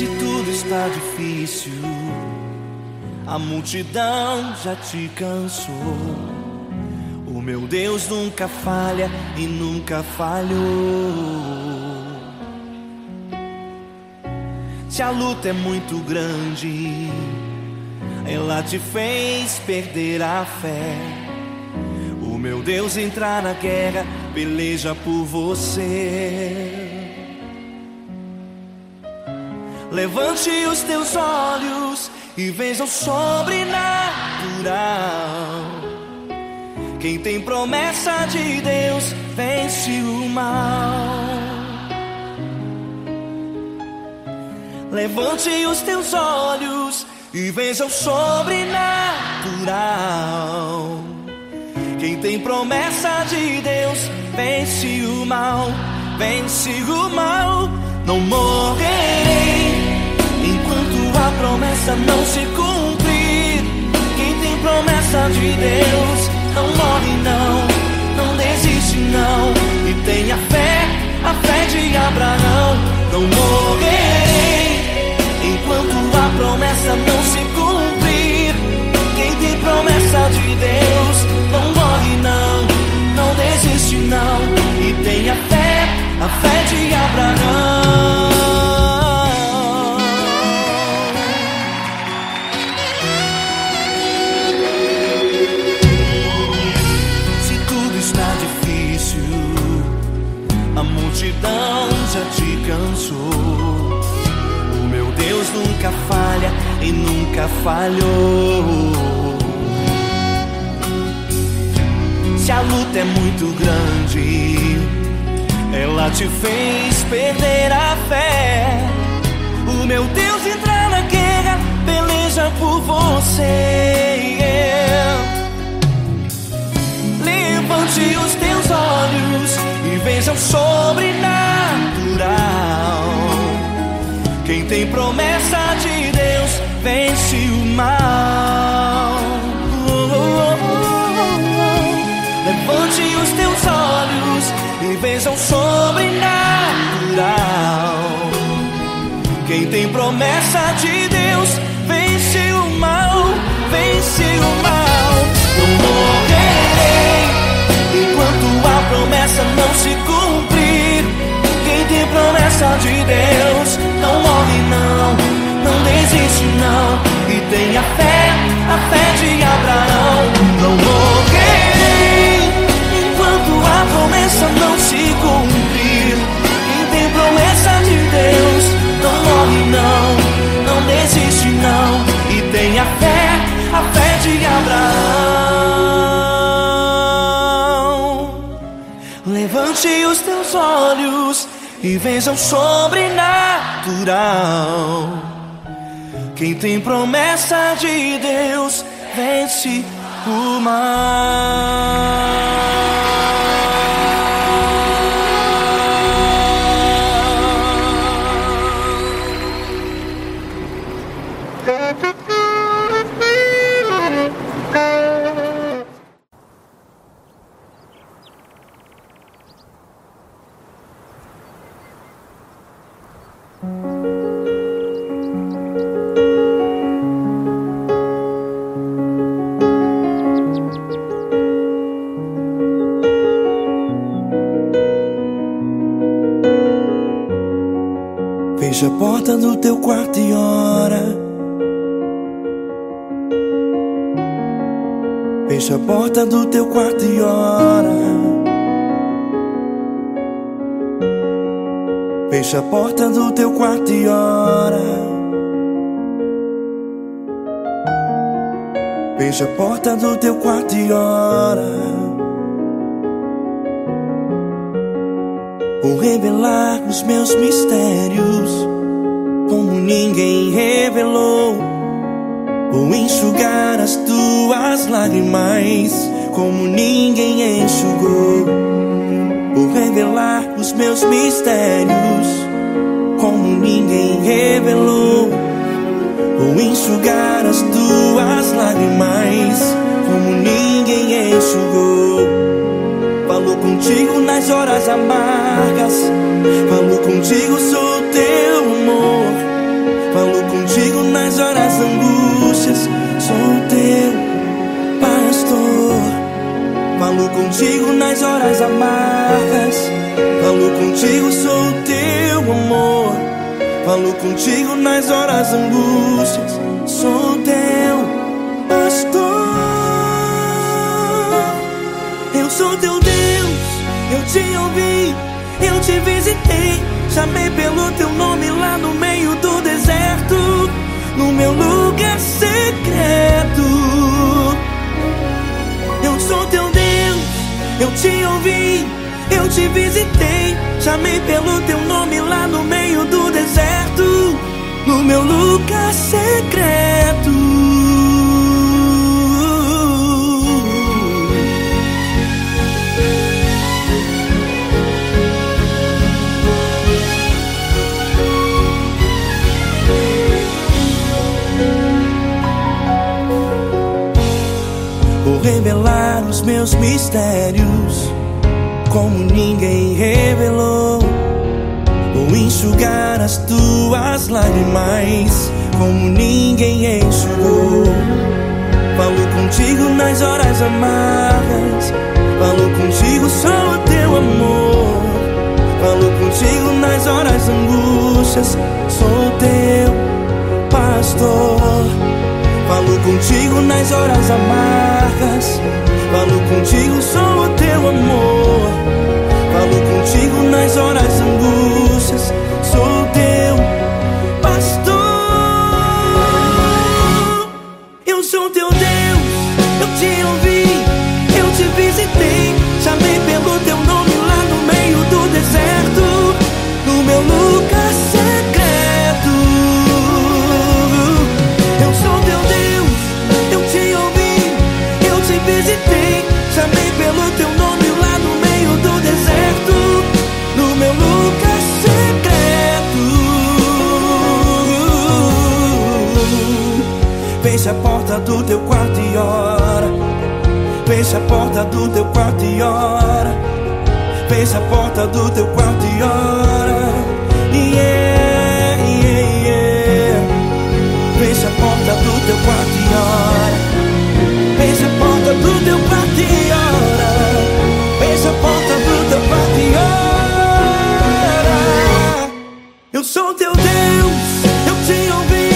Se tudo está difícil, a multidão já te cansou. O meu Deus nunca falha e nunca falhou. Se a luta é muito grande, ela te fez perder a fé. O meu Deus entrar na guerra, peleja por você. Levante os teus olhos e veja o sobrenatural. Quem tem promessa de Deus vence o mal. Levante os teus olhos e veja o sobrenatural. Quem tem promessa de Deus vence o mal, vence o mal. Não morrerei enquanto a promessa não se cumprir. Quem tem promessa de Deus não morre não, não desiste não. E tenha fé, a fé de Abraão. Não morrerei enquanto a promessa não se cumprir. Quem tem promessa de Deus não morre não, não desiste não. E tenha fé, a fé de Abraão. Se tudo está difícil, a multidão já te cansou. O meu Deus nunca falha e nunca falhou. Se a luta é muito grande, ela te fez perder a fé. O meu Deus entra na guerra, peleja por você. Levante os teus olhos e veja o sobrenatural. Quem tem promessa de Deus vence o mal. Levante os teus olhos e veja o sobrenatural. Quem tem promessa de Deus vence o mal, vence o mal. Não morrerei enquanto a promessa não se cumprir. Quem tem promessa de Deus não morre não, não desiste não. E tenha fé, a fé de Abraão. Não morrerei enquanto a promessa não se cumprir. Quem tem promessa de Deus não morre não, não desiste não. E tenha fé, a fé de Abraão. Levante os teus olhos e veja o sobrenatural. Quem tem promessa de Deus vence o mal. Fecha a porta do teu quarto e ora. Fecha a porta do teu quarto e ora. Fecha a porta do teu quarto e ora. Fecha a porta do teu quarto e ora. Vou revelar os meus mistérios como ninguém revelou. Vou enxugar as tuas lágrimas como ninguém enxugou. Vou revelar os meus mistérios como ninguém revelou. Vou enxugar as tuas lágrimas como ninguém enxugou. Falou contigo nas horas amargas, falou contigo sobre o teu amor. angústias, sou teu pastor. Falo contigo nas horas amargas, falo contigo, sou teu amor. Falo contigo nas horas angústias, sou teu pastor. Eu sou teu Deus, eu te ouvi, eu te visitei, chamei pelo teu nome lá no meio do deserto, no meu lugar secreto. Eu sou teu Deus, eu te ouvi, eu te visitei, chamei pelo teu nome lá no meio do deserto, no meu lugar secreto. Vou revelar os meus mistérios como ninguém revelou. Vou enxugar as tuas lágrimas como ninguém enxugou. Falo contigo nas horas amargas, falo contigo, sou o teu amor. Falo contigo nas horas angústias, sou teu pastor. Falo contigo nas horas amargas, falo contigo, sou o teu amor. Falo contigo nas horas angústias, sou teu pastor. Eu sou teu Deus, eu te ouvi, eu te visitei, chamei pelo teu nome lá no meio do deserto, no meu lugar secreto. Eu sou teu Deus, eu te ouvi, eu te visitei, chamei pelo teu nome lá no meio do deserto, no meu lugar secreto. Feche a porta do teu quarto e ora. Feche a porta do teu quarto e ora. Feche a porta do teu quarto e ora. Yeah, yeah, yeah. Feche a porta do teu quarto e ora. Feche a porta do teu quarto e ora. Feche a porta do teu quarto e ora. Eu sou teu Deus, eu te ouvi,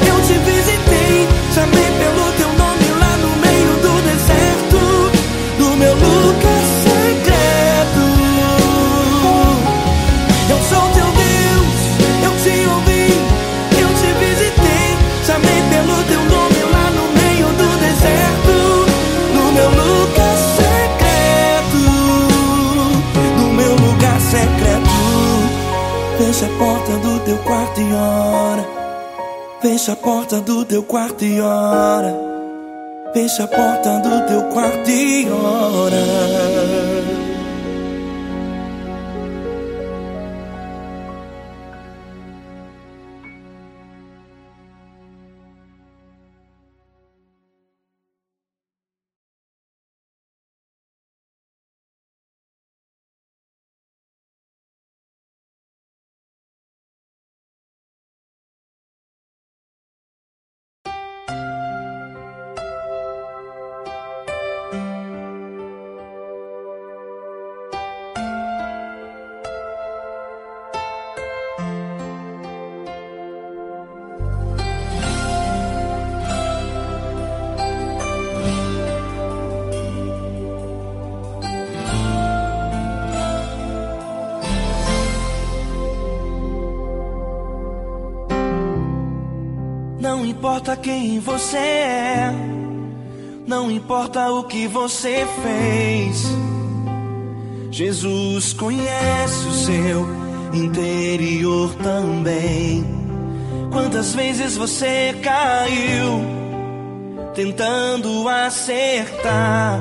eu te visitei, chamei pelo teu nome lá no meio do deserto, no meu lugar secreto. Eu sou teu Deus, eu te ouvi, eu te visitei, chamei pelo teu nome lá no meio do deserto, no meu lugar secreto, no meu lugar secreto. Fecha a porta do teu quarto e ora. Fecha a porta do teu quarto e ora. Fecha a porta do teu quarto e ora. Não importa quem você é, não importa o que você fez, Jesus conhece o seu interior também. Quantas vezes você caiu tentando acertar,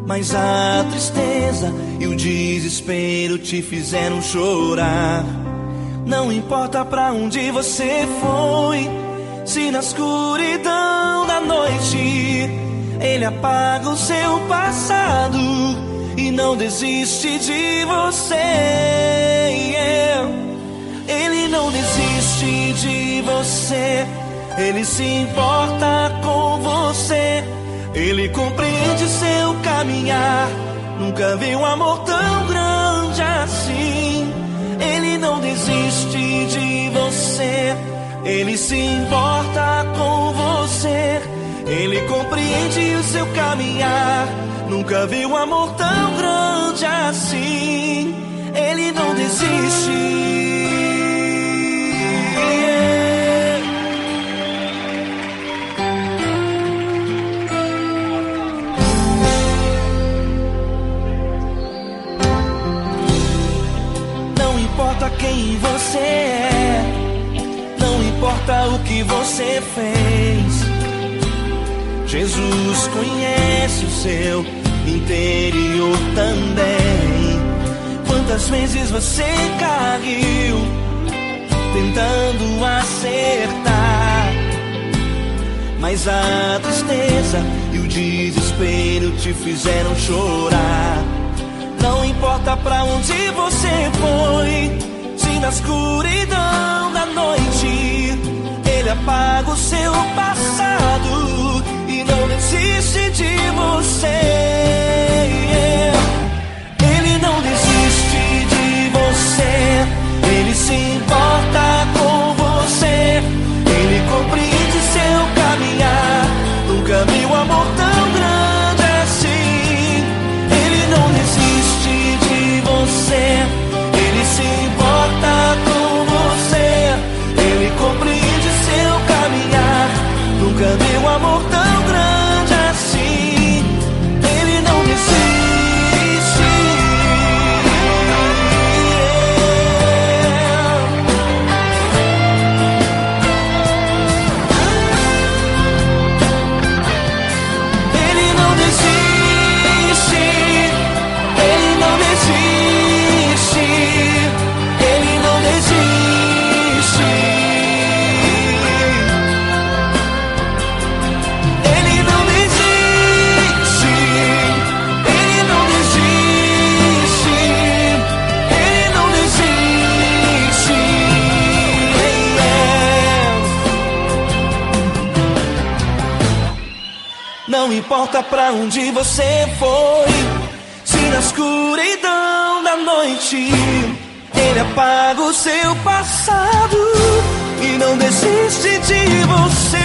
mas a tristeza e o desespero te fizeram chorar. Não importa pra onde você foi, se na escuridão da noite Ele apaga o seu passado e não desiste de você. Ele não desiste de você. Ele se importa com você, Ele compreende seu caminhar. Nunca vi um amor tão grande assim. Ele não desiste de você, Ele se importa com você, Ele compreende o seu caminhar. Nunca vi um amor tão grande assim. Ele não desiste. Não importa quem você é, não importa o que você fez, Jesus conhece o seu interior também. Quantas vezes você caiu tentando acertar, mas a tristeza e o desespero te fizeram chorar. Não importa pra onde você foi, se na escuridão da noite Ele apaga o seu passado e não desiste de você. Ele não desiste de você, Ele se importa com você, Ele compreende seu caminhar. Nunca vi um amor tão grande assim. Ele não desiste de você, Ele se importa com você, Ele compreende seu caminhar. Nunca vi um amor tão grande assim. Ele não desiste. Não importa pra onde você foi, se na escuridão da noite Ele apaga o seu passado e não desiste de você.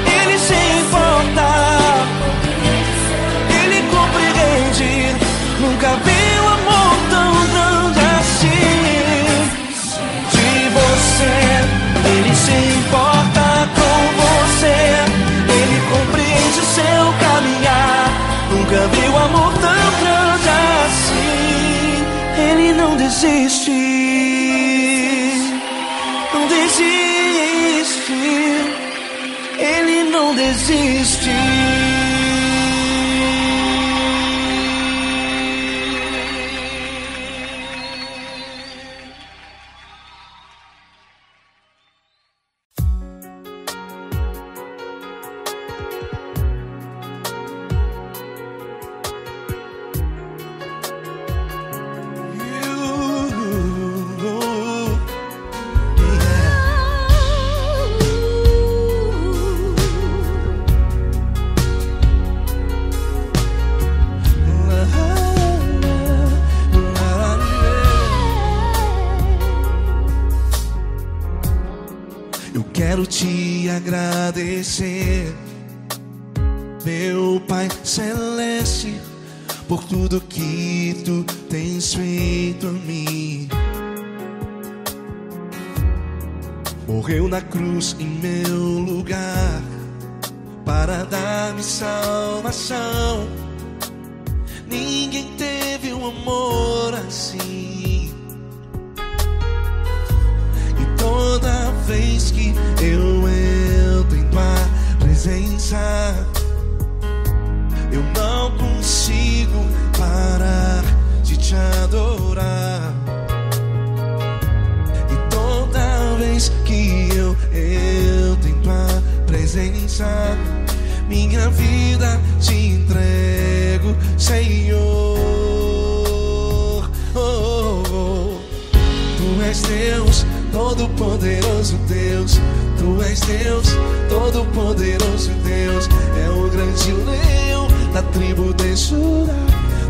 Ele se importa, Ele compreende. Nunca vi um amor tão grande assim. Ele se importa com você, Ele compreende seu caminhar. Nunca vi um amor tão grande assim. Ele não desiste, não desiste, Ele não desiste. Quero te agradecer, meu Pai Celeste, por tudo que Tu tens feito a mim. Morreu na cruz em meu lugar para dar-me salvação. Ninguém teve um amor assim. E toda vez que eu entro em Tua presença, eu não consigo parar de Te adorar. E toda vez que eu entro em Tua presença, minha vida Te entrego, Senhor. Deus, Tu és Deus, Todo-Poderoso Deus. É o grande leão da tribo de Judá.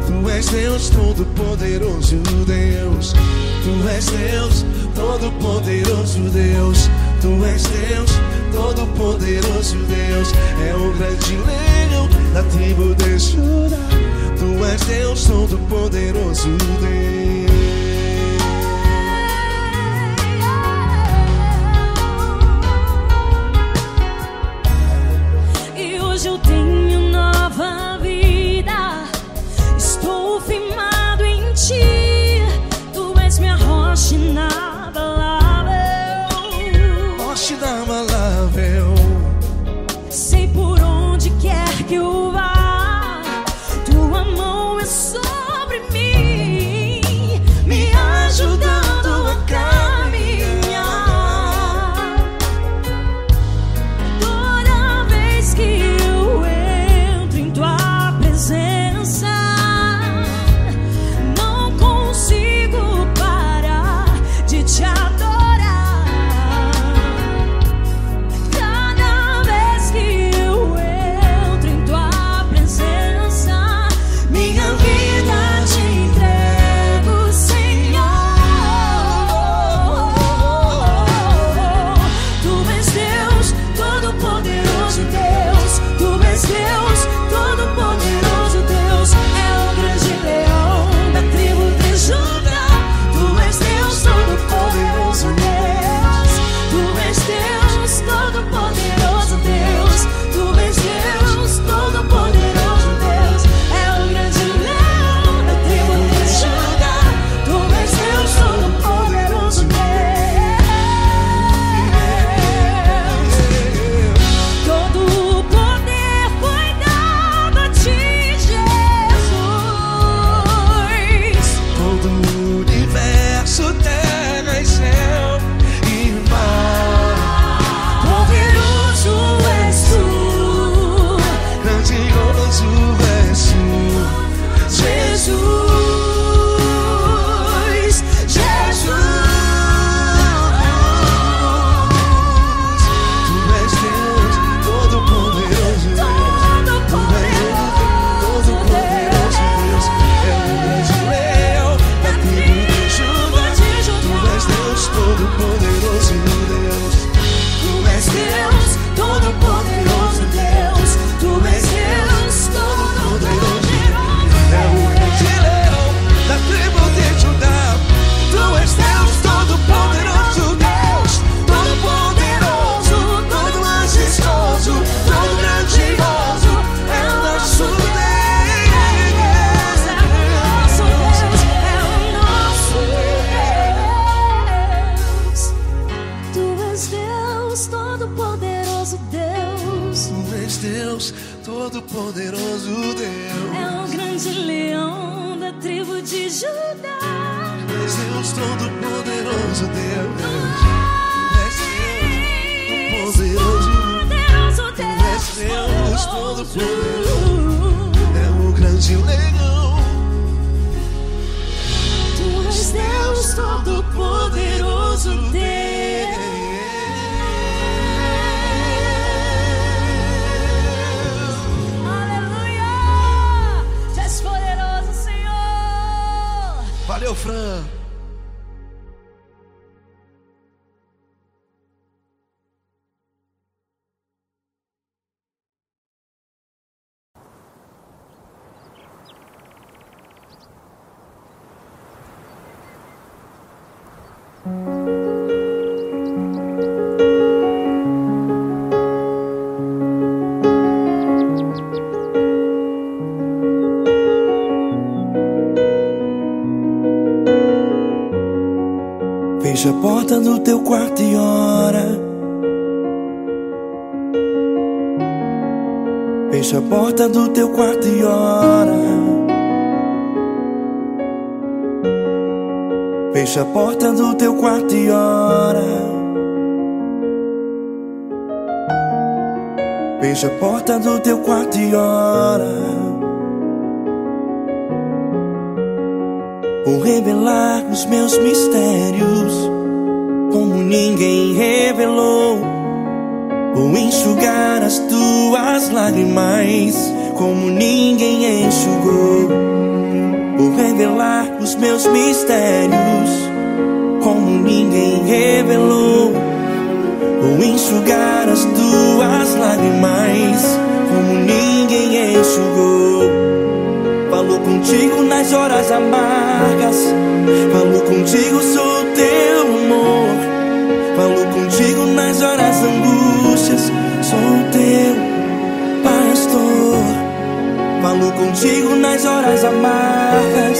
Tu és Deus, Todo-Poderoso Deus. Tu és Deus, Todo-Poderoso Deus. Tu és Deus, Todo-Poderoso Deus. É o grande leão da tribo de Judá. Tu és Deus, Todo-Poderoso Deus. E hoje eu tenho nova vida. Estou firmado em Ti. Tu és minha rocha inabalável. Rocha inabalável. Sei por onde quer que eu vá, Tua mão é sobre mim, me ajudando a caminhar. Toda vez que eu entro em Tua presença, não consigo parar de Te adorar. Cada vez que eu entro em Tua presença, minha vida Te entrego, Senhor. Tu és Deus, Todo-Poderoso Deus. Tu és Deus, Todo-Poderoso Deus. É o grande leão da tribo de Judá. Tu és Deus, Todo-Poderoso Deus. Tu és Deus, Todo-Poderoso Deus. Tu és Deus, Todo-Poderoso Deus. É o grande leão da tribo de Judá. Tu és Deus, Todo-Poderoso Deus. Todo o poder foi dado a Ti, Jesus. Todo o universo, terra e céu e mar. Poderoso és Tu, Grandioso és Tu, Jesus, Jesus. Tu és Deus, Todo-Poderoso Deus. Todo-Poderoso Deus. É o grande leão da tribo de Judá. Tu és Deus, Todo-Poderoso Deus. Tu és Deus, Todo-Poderoso Deus. Tu és Deus, Todo-Poderoso. É o grande leão da tribo de Judá. Tu és Deus, Todo-Poderoso Deus. Todo-Poderoso, todo majestoso, todo grandioso. É o nosso Deus, é o nosso Deus. Tu és Deus, Todo-Poderoso Deus. Tu és Deus, Todo-Poderoso Deus. É o grande leão da tribo de Judá. Tu és Deus, Todo-Poderoso Deus. Tu és Deus, Todo-Poderoso. Poderoso Tu és Deus, Todo-Poderoso. É o grande leão. Tu és Deus, Todo-Poderoso Deus. Aleluia! Tu és poderoso, Senhor. Valeu, Fran. Fecha a porta do teu quarto e ora. Fecha a porta do teu quarto e ora. Fecha a porta do teu quarto e ora. Fecha a porta do teu quarto e ora. Vou revelar os meus mistérios, como ninguém revelou. Vou enxugar as tuas lágrimas como ninguém enxugou. Vou revelar os meus mistérios como ninguém revelou. Vou enxugar as tuas lágrimas como ninguém enxugou. Falo contigo nas horas amargas, falo contigo, sou teu amor. Falo contigo nas horas angústias, sou teu pastor. Falo contigo nas horas amargas,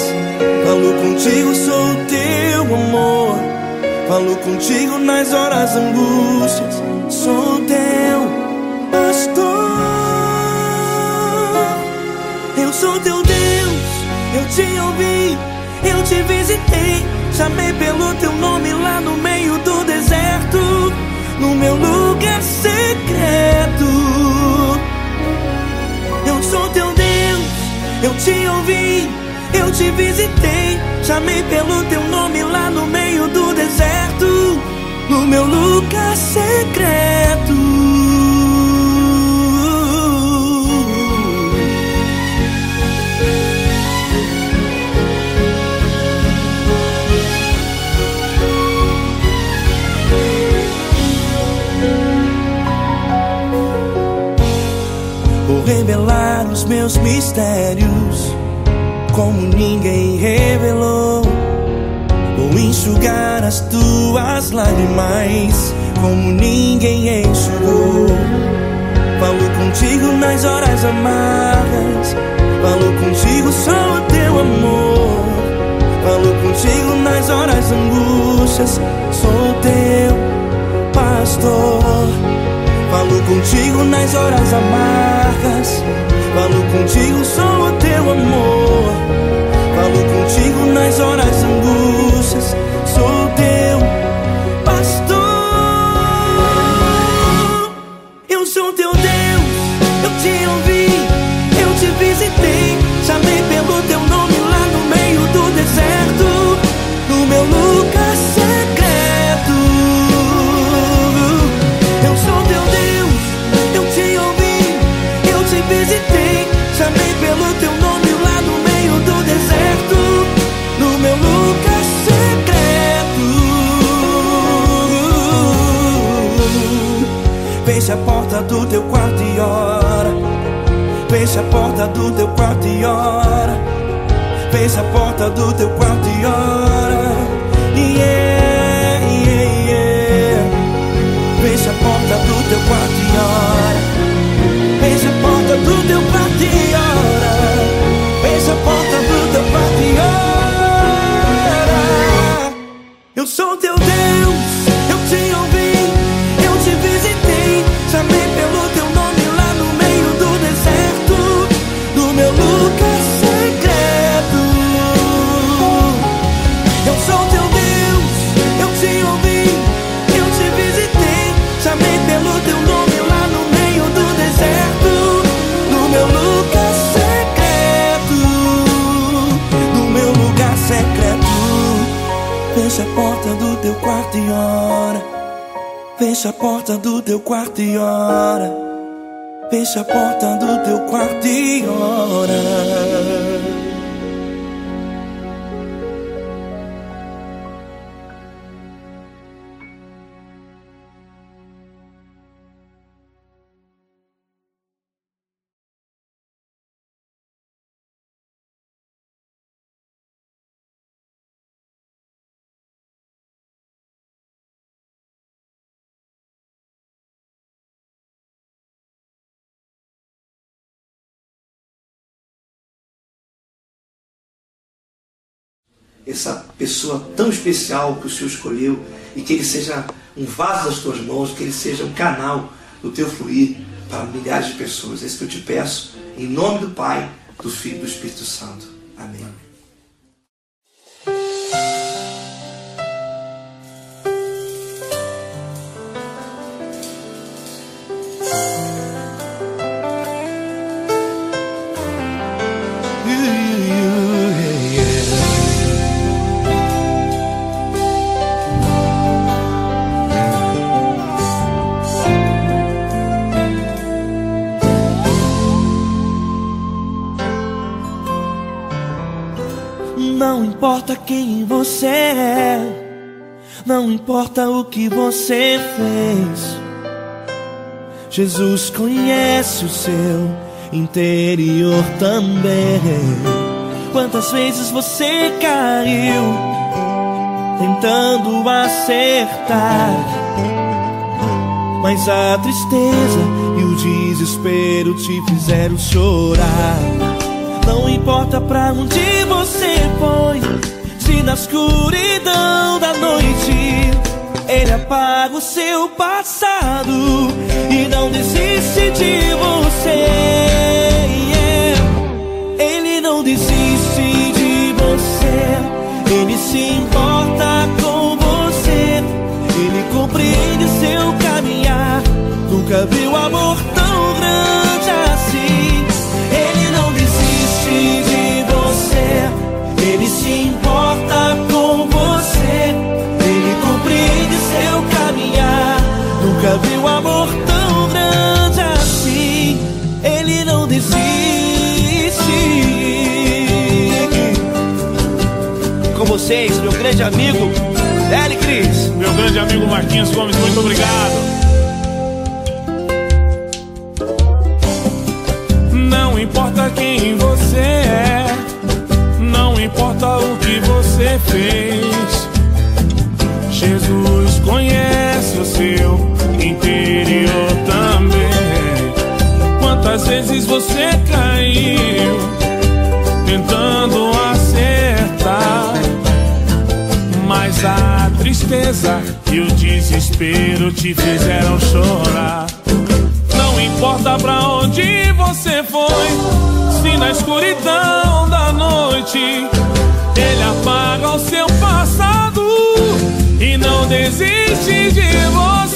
falo contigo, sou teu amor. Falo contigo nas horas angústias, sou teu pastor. Eu sou teu Deus, eu te ouvi, eu te visitei. Chamei pelo teu nome lá no meio do deserto, no meu lugar secreto. Eu sou teu Deus, eu te ouvi, eu te visitei. Chamei pelo teu nome lá no meio do deserto, no meu lugar secreto. Vou revelar os meus mistérios como ninguém revelou. Vou enxugar as tuas lágrimas como ninguém enxugou. Falo contigo nas horas amargas, falo contigo, sou o teu amor. Falo contigo nas horas angústias, sou teu pastor. Falo contigo nas horas amargas, falo contigo, sou o teu amor. Falo contigo nas horas angústias, sou teu pastor. Eu sou teu Deus, eu te ouvi, eu te visitei. Chamei pelo teu nome lá no meio do deserto, no meu lugar secreto. Eu sou teu Deus, eu te ouvi, eu te visitei. Chamei pelo teu nome lá no meio do deserto, no meu lugar secreto. Fecha a porta do teu quarto e ora. Fecha a porta do teu quarto e ora. Fecha a porta do teu quarto e ora. Yeah, yeah, yeah. Fecha a porta do teu quarto e ora. Fecha a porta do teu quarto e ora. Fecha a porta do teu quarto e ora. Eu sou teu Deus, eu te ouvi, eu te visitei. Chamei pelo teu nome lá no meio do deserto, no meu lugar secreto. Eu sou teu Deus, eu te ouvi, eu te visitei. Chamei pelo teu nome lá no meio do deserto, no meu lugar secreto, no meu lugar secreto. Fecha a porta do teu quarto e ora. Fecha a porta do teu quarto e ora. Fecha a porta do teu quarto e ora. Essa pessoa tão especial que o Senhor escolheu, e que ele seja um vaso das tuas mãos, que ele seja um canal do teu fluir para milhares de pessoas. É isso que eu te peço, em nome do Pai, do Filho e do Espírito Santo. Amém. Não importa quem você é, não importa o que você fez, Jesus conhece o seu interior também. Quantas vezes você caiu tentando acertar, mas a tristeza e o desespero te fizeram chorar. Não importa pra onde você foi, se na escuridão da noite Ele apaga o seu passado e não desiste de você. Ele não desiste de você, Ele se importa com você, Ele compreende seu caminhar. Nunca viu amor tão grande assim. Ele não desiste de você, Ele se importa com você, Ele compreende seu caminhar. Nunca viu amor tão grande assim. Ele não desiste. Com vocês, meu grande amigo Deli Cris. Meu grande amigo Marquinhos Gomes, muito obrigado. Não importa quem você é, não importa o que você fez, Jesus conhece o seu interior também. Quantas vezes você caiu tentando acertar, mas a tristeza e o desespero te fizeram chorar. Não importa pra onde você foi, se na escuridão da noite Ele apaga o seu passado e não desiste de você.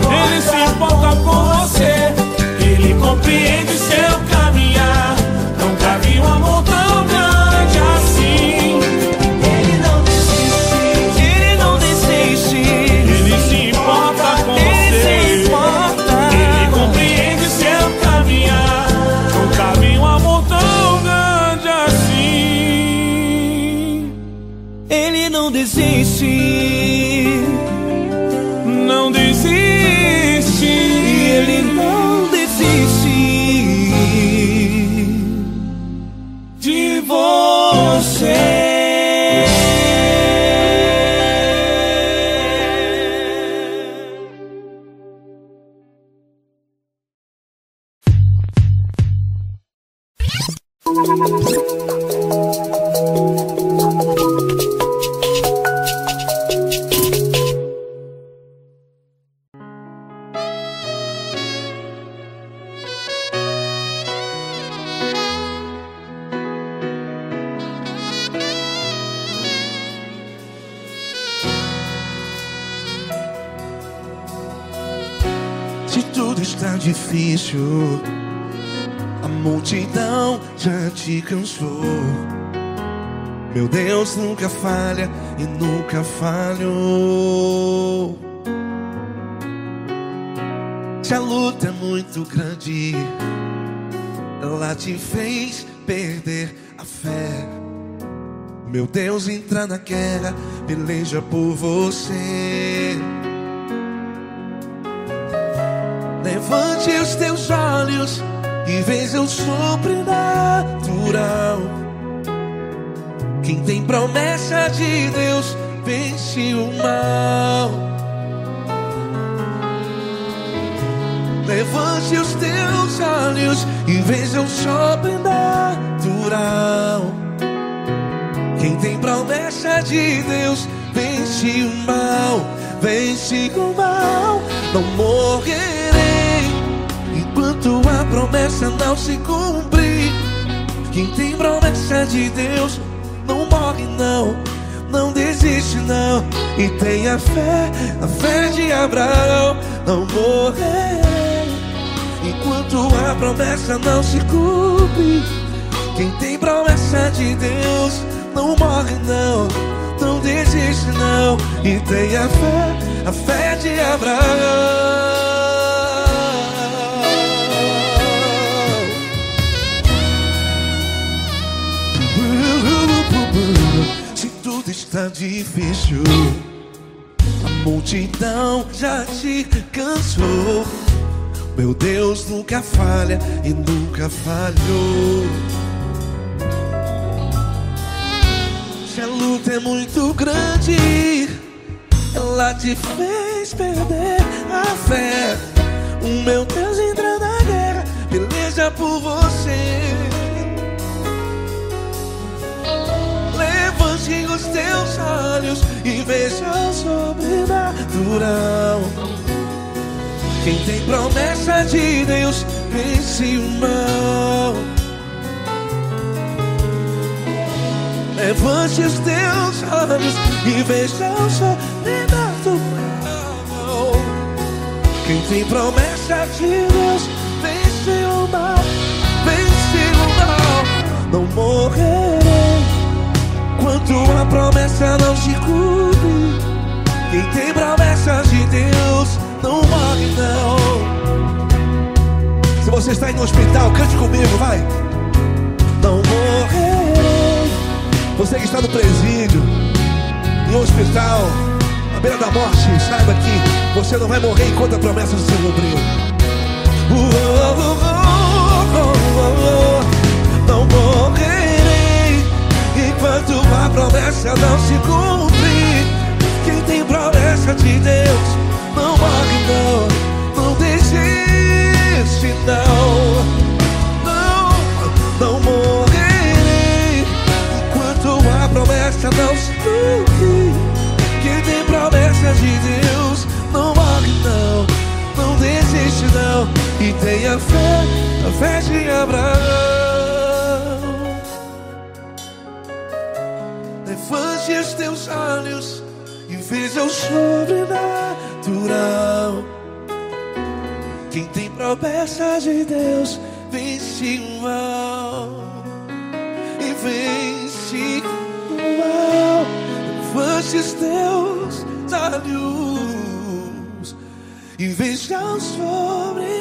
Ele se importa com você, Ele compreende seu caminhar. Nunca vi um amor tão grande assim. Ele não desiste, Ele não desiste. Ele se importa com você, Ele compreende seu caminhar. Nunca vi um amor tão grande assim. Ele não desiste, não desiste. Ele não desiste De você. Se tudo está difícil, a multidão já te cansou. Meu Deus nunca falha e nunca falhou. Se a luta é muito grande, ela te fez perder a fé. Meu Deus entra na guerra, peleja por você. Levante os teus olhos e veja o sobrenatural. Quem tem promessa de Deus vence o mal. Levante os teus olhos e veja o sobrenatural. Quem tem promessa de Deus vence o mal. Vence o mal. Não morrerei enquanto a promessa não se cumprir. Quem tem promessa de Deus não morre não, não desiste não. E tenha fé, a fé de Abraão. Não morrerei enquanto a promessa não se cumpre. Quem tem promessa de Deus não morre não, não desiste não. E tenha fé, a fé de Abraão. difícil, a multidão já te cansou. Meu Deus nunca falha e nunca falhou. Se a luta é muito grande, ela te fez perder a fé. O meu Deus entra na guerra, peleja por você. Levante os teus olhos e veja o sobrenatural. Quem tem promessa de Deus vence o mal. Levante os teus olhos e veja o sobrenatural. Quem tem promessa de Deus vence o mal, vence o mal. Não morrerei enquanto a promessa não se cumpre. Quem tem promessa de Deus não morre não. Se você está aí no hospital, cante comigo, vai. Não morrerei. Você que está no presídio, em um hospital, à beira da morte, saiba que você não vai morrer enquanto a promessa se cumpriu. Não morrerei enquanto a promessa não se cumprir. Quem tem promessa de Deus não morre não, não desiste não. Não morrerei enquanto a promessa não se cumprir. Quem tem promessa de Deus não morre não, não desiste não. E tenha fé, a fé de Abraão. Levante os teus olhos e veja o sobrenatural. Quem tem promessa de Deus vence o mal e vence o mal. Levante os teus olhos e veja o sobrenatural.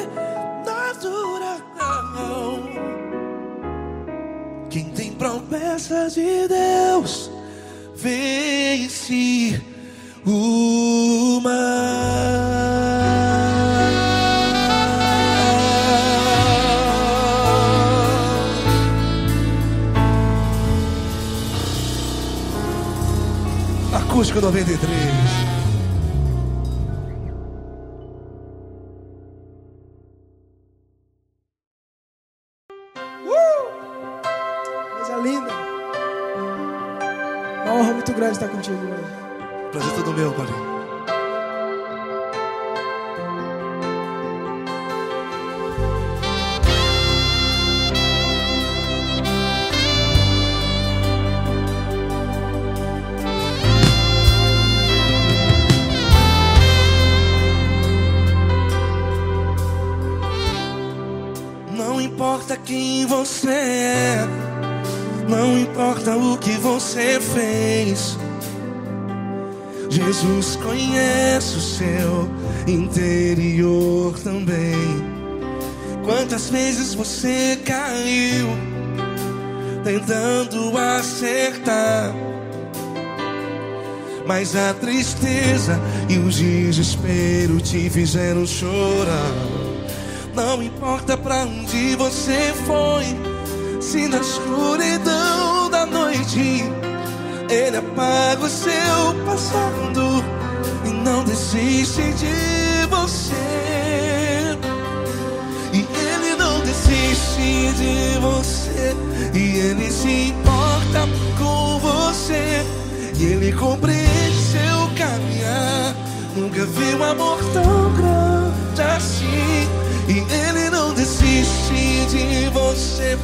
Quem tem promessa de Deus vence o mal. Acústico 93. Coisa linda. Uma honra muito grande estar contigo hoje. Prazer todo meu, Paulinho. Não importa quem você é, não importa o que você fez, Jesus conhece o seu interior também. Quantas vezes você caiu tentando acertar, mas a tristeza e o desespero te fizeram chorar. Não importa pra onde você foi, se na escuridão da noite Ele apaga o seu passado e não desiste de você. E Ele não desiste de você, e Ele se importa com você, e Ele compreende seu caminhar. Nunca vi um amor tão grande assim. E Ele não desiste de você,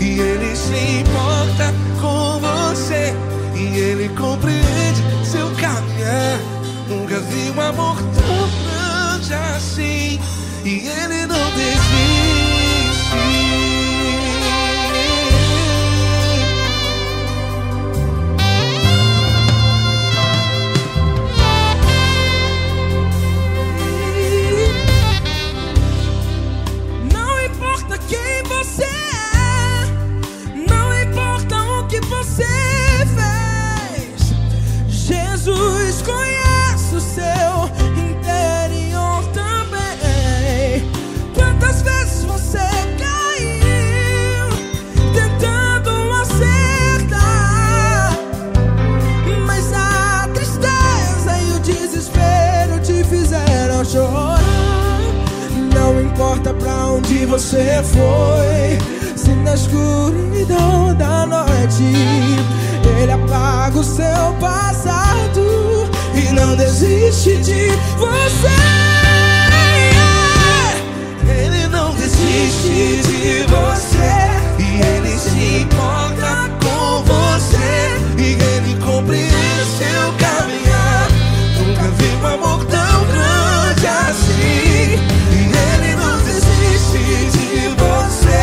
e Ele se importa com você, e Ele compreende seu caminhar. Nunca vi um amor tão grande assim. E Ele não desiste. Você fez, importa pra onde você foi, se na escuridão da noite Ele apaga o seu passado e não desiste de você. Ele não desiste de você, e Ele se importa com você, e Ele compreende seu caminhar. Nunca vi um amor tão grande assim. E Ele não desiste de você,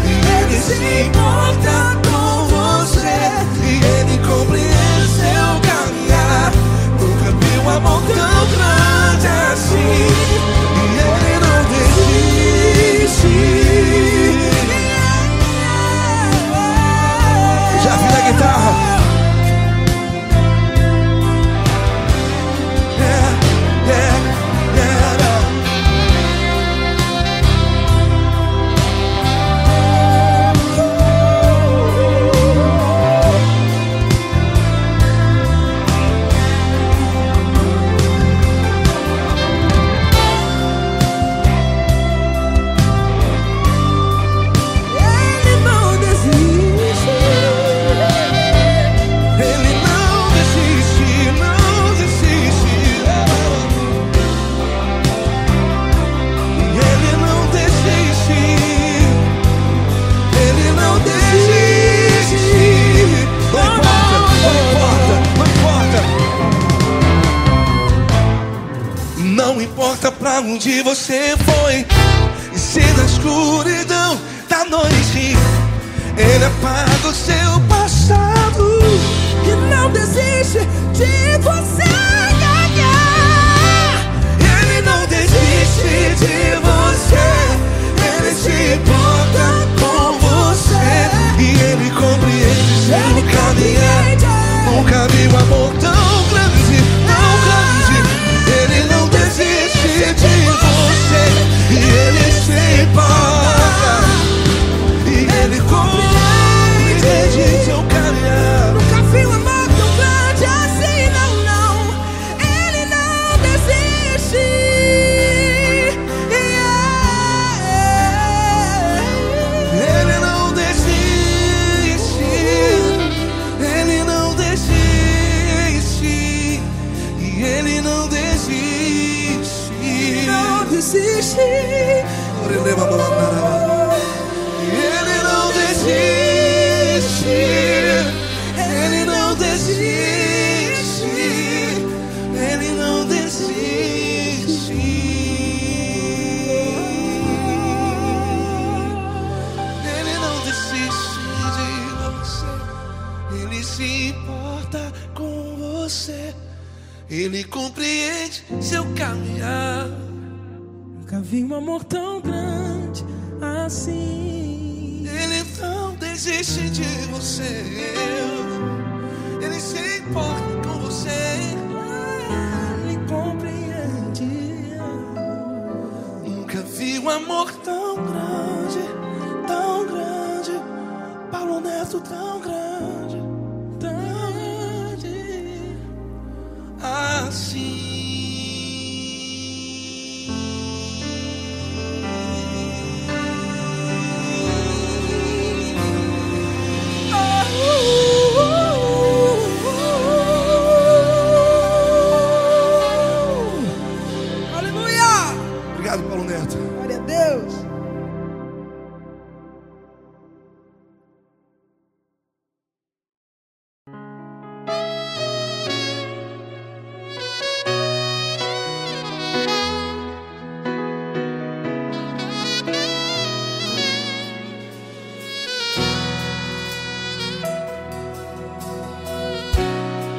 e Ele se importa com você, e Ele compreende seu caminhar. Nunca vi um amor tão grande assim. E Ele não desiste. Já vi na guitarra. Não importa pra onde você foi, e se na escuridão da noite Ele apaga o seu passado E não desiste de você. Ele não desiste de você, Ele se importa com você, e Ele compreende seu caminhar. Nunca vi um amor tão grande, tão grande. Ele não desiste de você, e Ele se importa, e Ele compreende seu caminhar. Nunca vi um amor tão grande assim, não, não. Ele não desiste. Ele não desiste, Ele não desiste, e Ele não desiste. Não desiste. Ele não desiste, Ele não desiste, Ele não desiste. Ele não desiste de você, Ele se importa com você, Ele compreende seu caminhar. Nunca vi um amor tão grande assim. Ele não desiste de você, Ele se importa com você, Ele compreende. Nunca vi um amor tão grande, tão grande. Paulo Neto tão grande, tão grande assim. Aleluia! Obrigado, Paulo Neto. Glória a Deus.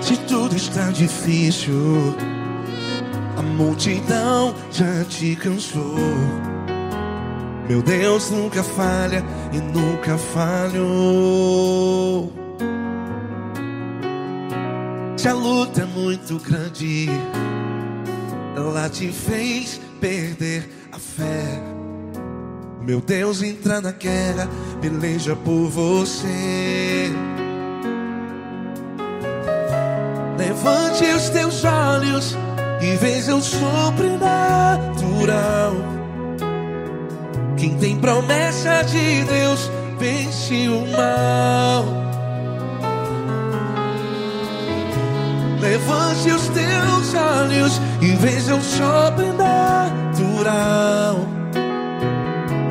Se tudo está difícil, a multidão já te cansou. Meu Deus nunca falha e nunca falhou. Se a luta é muito grande, ela te fez perder a fé. Meu Deus entra na guerra, peleja por você. Levante os teus olhos e veja o sobrenatural. Quem tem promessa de Deus vence o mal. Levante os teus olhos e veja o sobrenatural.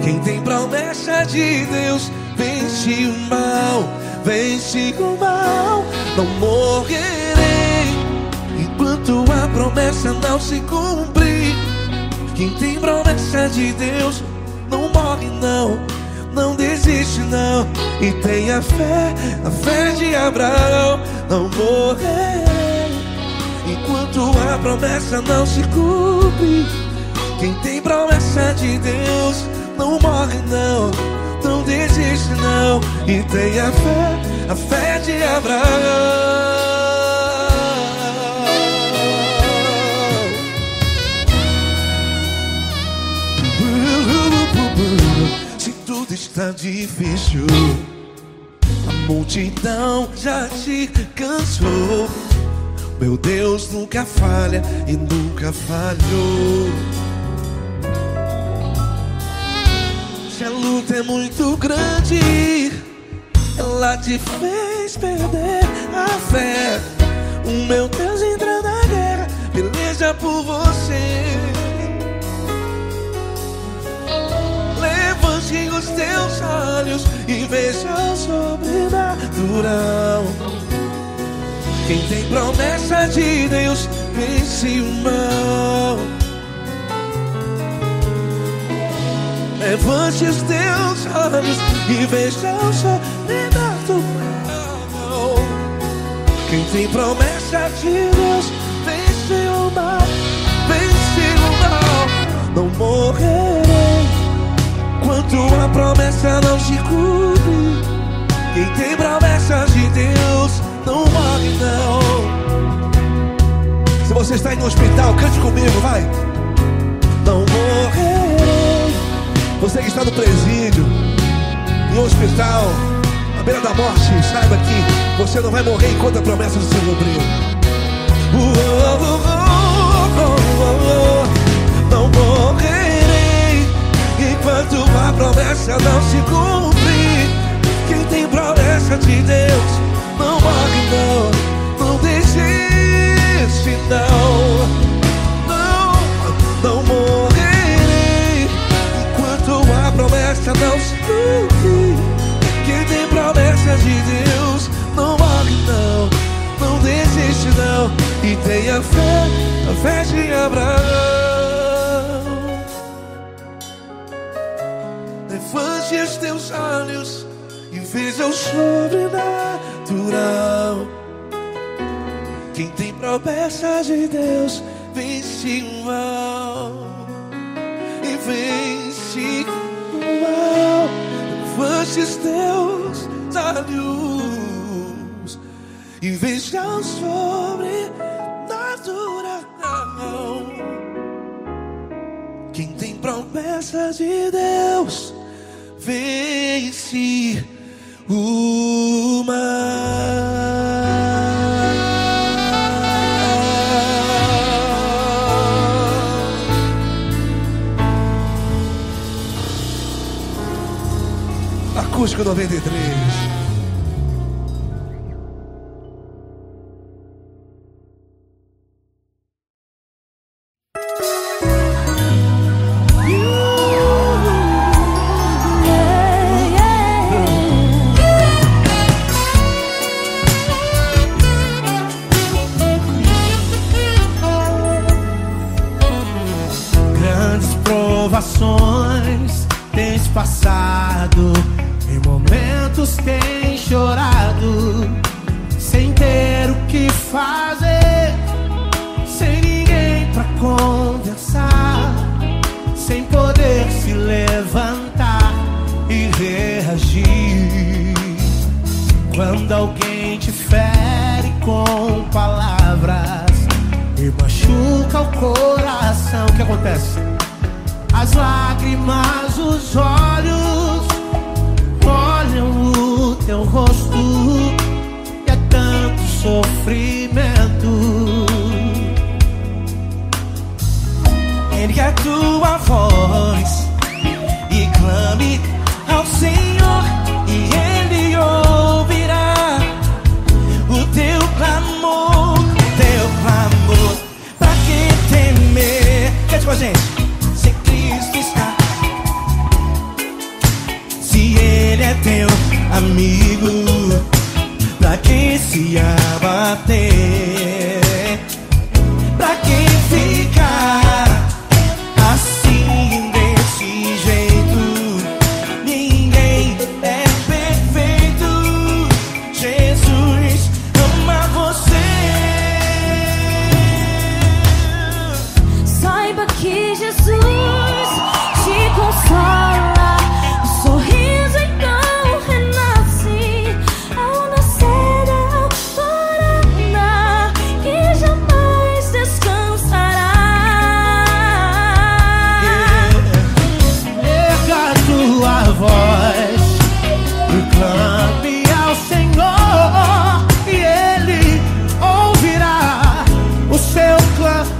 Quem tem promessa de Deus vence o mal, vence o mal. Não morrerei enquanto a promessa não se cumprir. Quem tem promessa de Deus não morre não, não desiste não. E tenha fé, a fé de Abraão. Não morrerei enquanto a promessa não se cumpre. Quem tem promessa de Deus não morre não, não desiste não. E tenha fé, a fé de Abraão. Se tudo está difícil, a multidão já te cansou. Meu Deus nunca falha e nunca falhou. Se a luta é muito grande, ela te fez perder a fé. O meu Deus entra na guerra, peleja por você. Levante os teus olhos e veja o sobrenatural. Quem tem promessa de Deus vence o mal. Levante os teus olhos e veja o sobrenatural. Quem tem promessa de Deus vence o mal, vence o mal. Não morrerei enquanto a promessa não se cumpre. Quem tem promessa de Deus não morre não. Se você está em um hospital, cante comigo, vai. Não morrerei. Você que está no presídio, em um hospital, à beira da morte, saiba que você não vai morrer enquanto a promessa não se cumprir. Não morrerei enquanto a promessa não se cumprir. Quem tem promessa de Deus não morre não, não desiste não. Não morrerei enquanto a promessa não se cumprir. Quem tem promessa de Deus não morre não, não desiste não. E tenha fé, a fé de Abraão. Levante os teus olhos e veja o sobrenatural. Quem tem promessa de Deus vence o mal, e vence o mal. Levante os teus olhos e veja o sobrenatural. Quem tem promessa de Deus vence o mal. Acústico 93. Grandes provações tens passado, em momentos tens chorado, sem ter o que fazer, sem ninguém pra conversar, sem poder se levantar e reagir. Quando alguém te fere com palavras e machuca o coração, o que acontece? As lágrimas, os olhos olham o teu rosto, e é tanto sofrimento. Ergue a tua voz e clama é teu amigo, pra que se abater? Pra que ficar assim desse jeito? Ninguém é perfeito. Jesus ama você. Saiba que Jesus te consola. O sorriso então renasce ao nascer da alvorada, que jamais descansará. Erga a tua voz, proclame ao Senhor, e Ele ouvirá o seu clamor.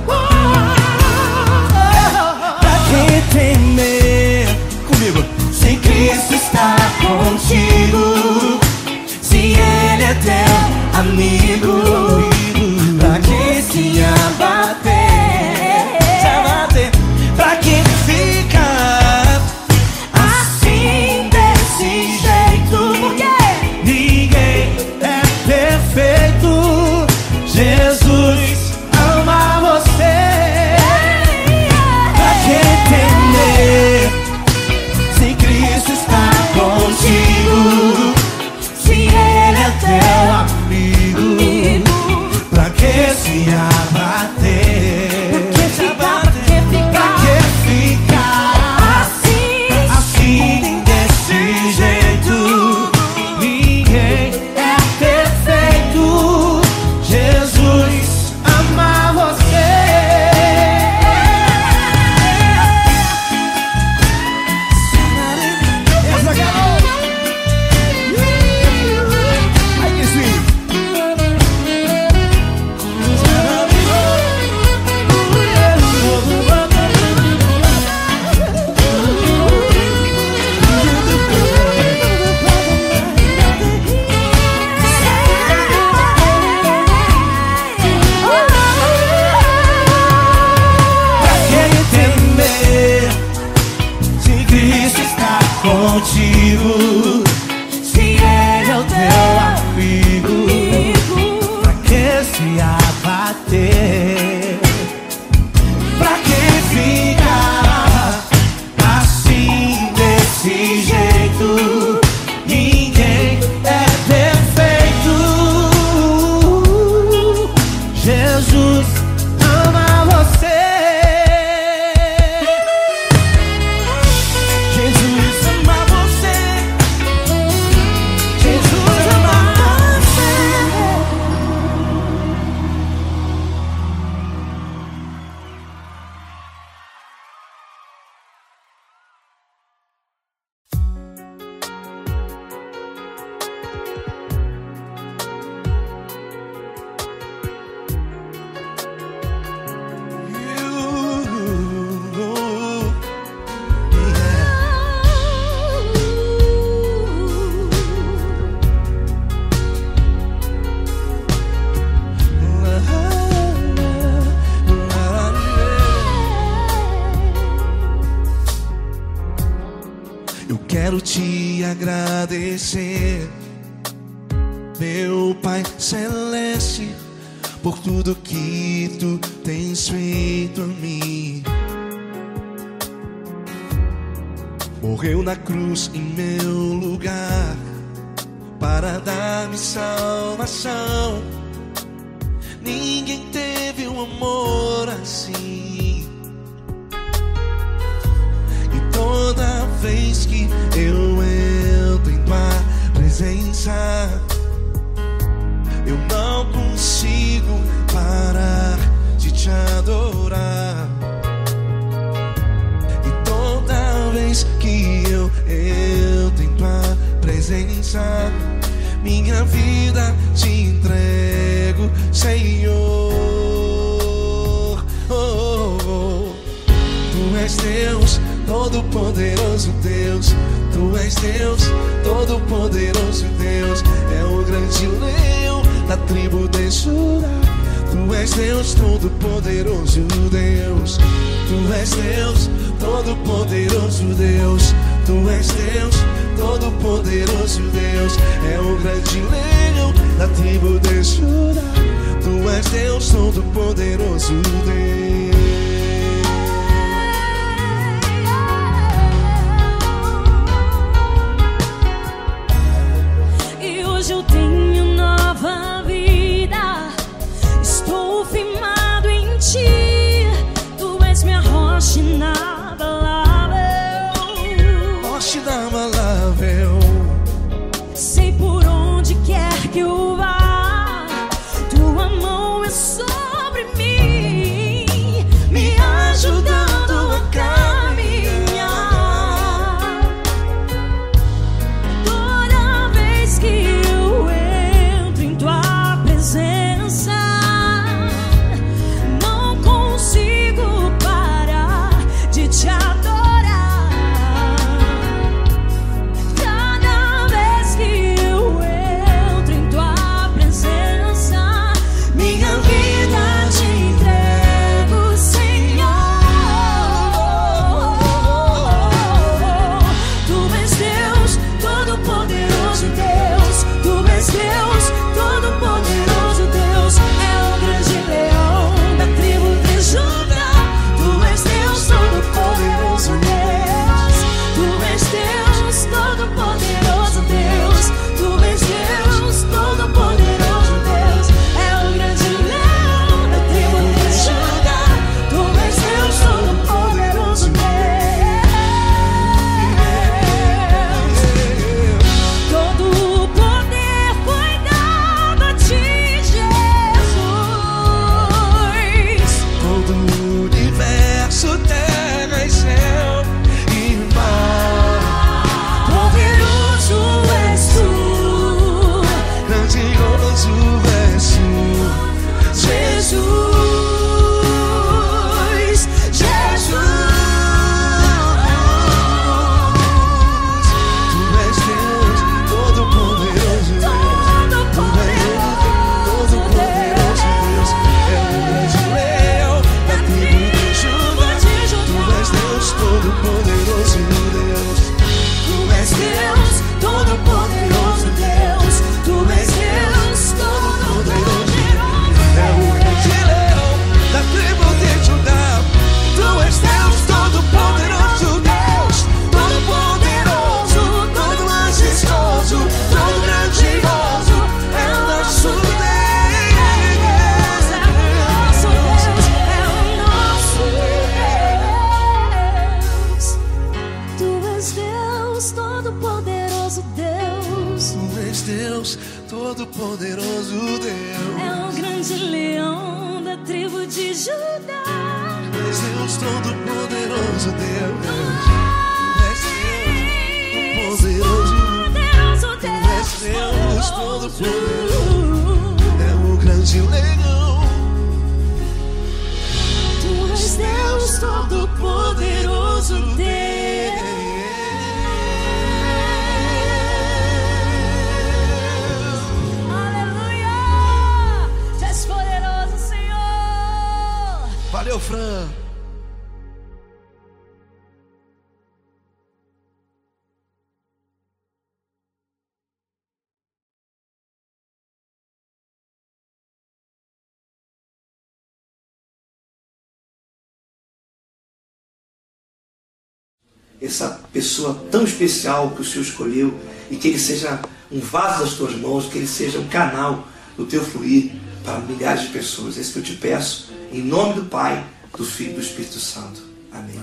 Pra que temer? Comigo. Se Cristo está contigo, se Ele é teu amigo, pra que se abater? Se abater. Pra que ficar assim desse jeito? Por quê? Ninguém é perfeito. Jesus ama você. Pra que temer? Se Cristo está contigo, se Ele é teu amigo, pra que se abater? Pra que ficar assim desse jeito? Ninguém é perfeito. Jesus ama você. Aí que sim. Pra que temer? Se Cristo está contigo, se Ele é o teu amigo, pra que se abater? Pra que ficar assim desse jeito? Ninguém é perfeito. Jesus ama você. Jesus ama você. Jesus ama você. Eu quero te agradecer, meu Pai Celeste, por tudo que tu tens feito a mim. Morreu na cruz em meu lugar para dar-me salvação. Ninguém teve um amor assim. E toda vez que eu entro em tua presença, eu não consigo parar de te adorar. E toda vez que eu entro em tua presença, minha vida te entrego, Senhor. Tu és Deus, Todo-Poderoso Deus. Tu és Deus, Todo-Poderoso Deus. É o grande leão da tribo de Judá. Tu és Deus, Todo-Poderoso Deus. Tu és Deus, Todo-Poderoso Deus. Tu Tu és Deus, todo-poderoso Deus. É o grande leão da tribo de Judá. Tu és Deus, todo-poderoso Deus. E hoje eu tenho nova vida. Estou firmado em ti. Tu és minha rocha inabalável. Rocha inabalável. Sei por onde quer que eu vá, tua mão é sobre mim, me ajudando a caminhar. Toda vez que eu entro em tua presença, não consigo parar de te adorar. Cada vez que eu entro em tua presença, minha vida te entrego, Senhor. Tu és Deus, todo-poderoso Deus. Tu és Deus, todo-poderoso Deus. É o grande leão da tribo de Judá. Tu és Deus, todo-poderoso Deus. Tu és Deus, todo-poderoso Deus. Tu és Deus, todo-poderoso Deus. É o grande leão da tribo de Judá. Tu és Deus, todo-poderoso Deus. Todo o poder foi dado a ti, Jesus. Todo o universo, terra e céu e mar. Poderoso és tu, Grandioso és tu, Jesus. Jesus. Tu és Deus, todo-poderoso Deus. Tu és todo-poderoso Deus. É o grande leão da tribo de Judá. Tu és Deus, todo-poderoso Deus. Tu és Deus, todo-poderoso Deus. Tu és Deus, todo-poderoso. É o grande leão da tribo de Judá. Tu és Deus, todo-poderoso Deus. Todo-poderoso, todo majestoso, todo grandioso. É o nosso Deus. É o nosso Deus, é o nosso Deus. Tu és Deus, todo-poderoso Deus. Tu és Deus, todo-poderoso Deus. É o grande leão da tribo de Judá. Tu és Deus, todo-poderoso Deus. Tu és Deus, Poderoso Tu és Deus, Deus. é o grande leão. Tu és Deus, todo-poderoso Deus. Aleluia! Tu és poderoso, Senhor. Valeu, Fran. Essa pessoa tão especial que o Senhor escolheu, e que ele seja um vaso das tuas mãos, que ele seja um canal do teu fluir para milhares de pessoas. É isso que eu te peço, em nome do Pai, do Filho e do Espírito Santo. Amém.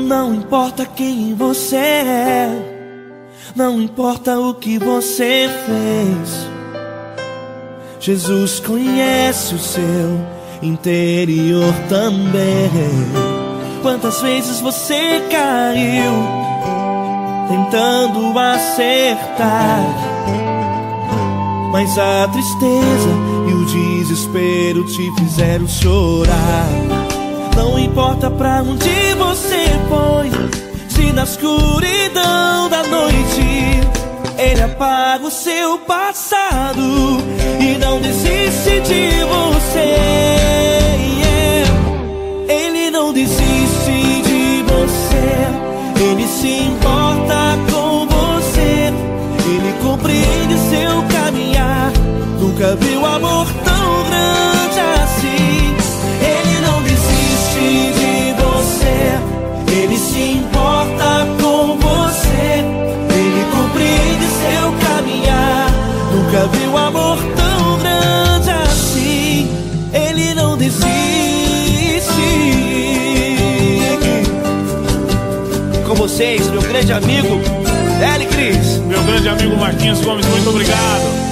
Não importa quem você é, não importa o que você fez, Jesus conhece o seu interior também. Quantas vezes você caiu, tentando acertar, mas a tristeza e o desespero te fizeram chorar. Não importa pra onde você foi, se na escuridão da noite ele apaga o seu passado e não desiste de você. Ele não desiste de você, ele se importa com você, ele compreende seu caminhar. Nunca viu amor tão grande assim. Ele não desiste de você, ele se importa com você, ele compreende seu caminhar. Nunca viu amor tão grande assim. Ele não desiste. Com vocês, meu grande amigo L. Cris. Meu grande amigo Marquinhos Gomes, muito obrigado.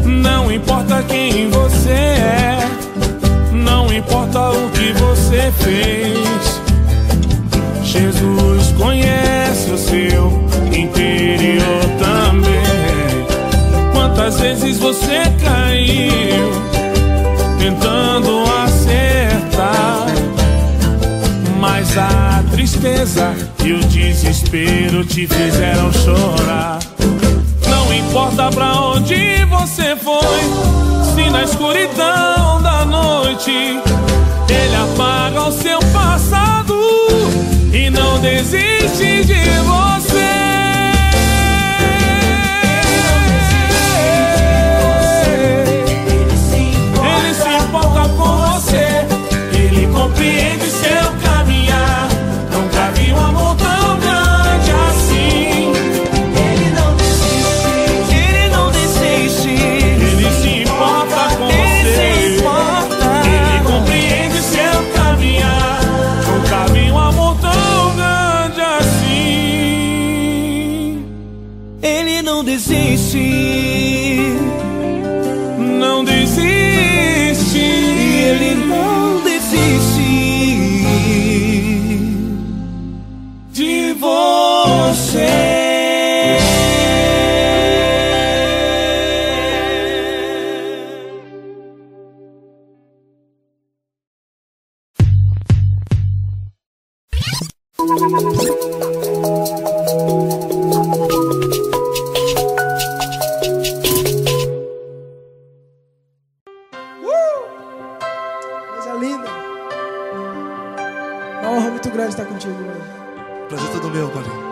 Não importa quem você é, não importa o que você fez, Jesus conhece o seu interior também. Quantas vezes você caiu tentando acertar, mas a tristeza e o desespero te fizeram chorar. Não importa pra onde você foi, se na escuridão da noite ele apaga o seu passado e não desiste de você. Ele se importa com você, ele compreende seu caminhar. Nunca vi um amor tão grande assim. Ele não desiste, ele não desiste. Ele se importa com Ele você, se importa. ele compreende seu caminhar. Nunca vi um amor tão grande assim. Ele não desiste, Não desiste. ele não desiste De você. Coisa linda. Uma honra muito grande estar contigo, mano. Prazer todo meu, Paulinho.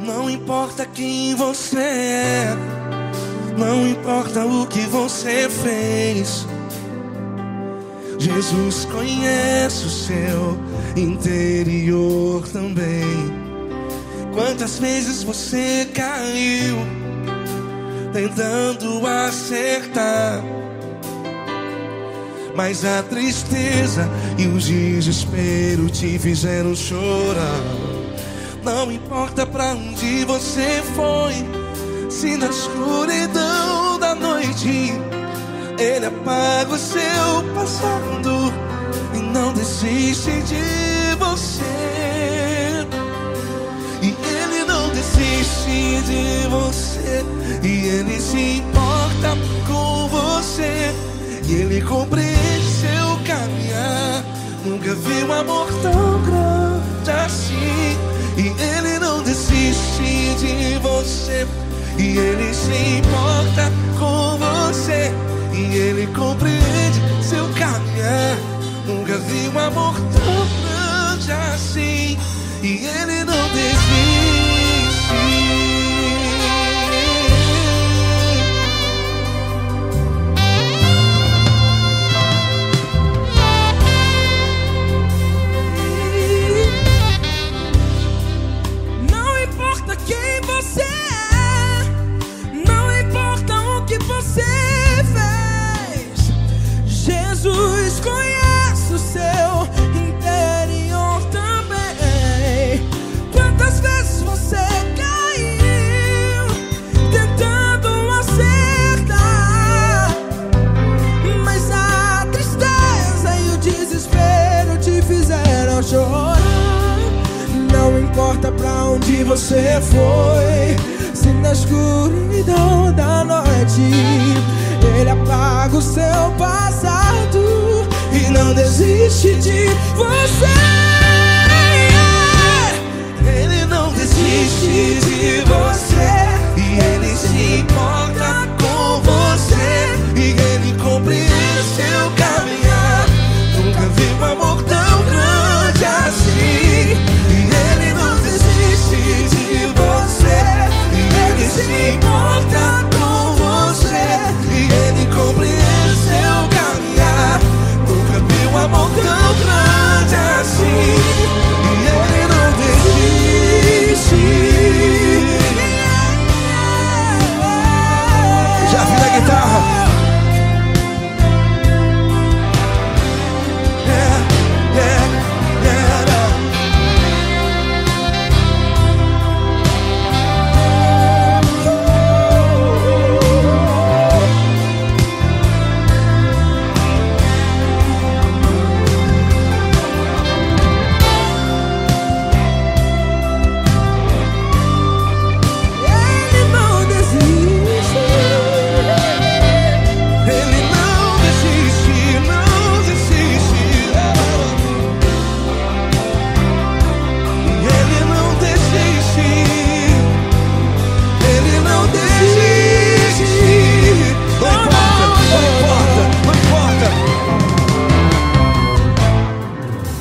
Não importa quem você é, não importa o que você fez, Jesus conhece o seu interior também. Quantas vezes você caiu tentando acertar, mas a tristeza e o desespero te fizeram chorar. Não importa pra onde você foi, se na escuridão da noite ele apaga o seu passado e não desiste de você. E ele não desiste de você, e ele se importa com você, e ele compreende seu caminhar. Nunca vi um amor tão grande assim. E ele não desiste de você, e ele se importa com você, e ele compreende seu caminhar. Nunca vi um amor tão grande assim. E ele não desiste. Quem você é, não importa o que você fez, você foi, se na escuridão da noite Ele apaga o seu passado e não desiste de você. Ele não desiste de você, e Ele se importa com você, e Ele compreende seu caminhar. Nunca vi um amor tão grande assim. E Ele não desiste de você, e Ele se importa com você, e Ele compreende seu caminhar. Nunca vi um amor tão grande assim. E Ele não desiste. Já vi a guitarra.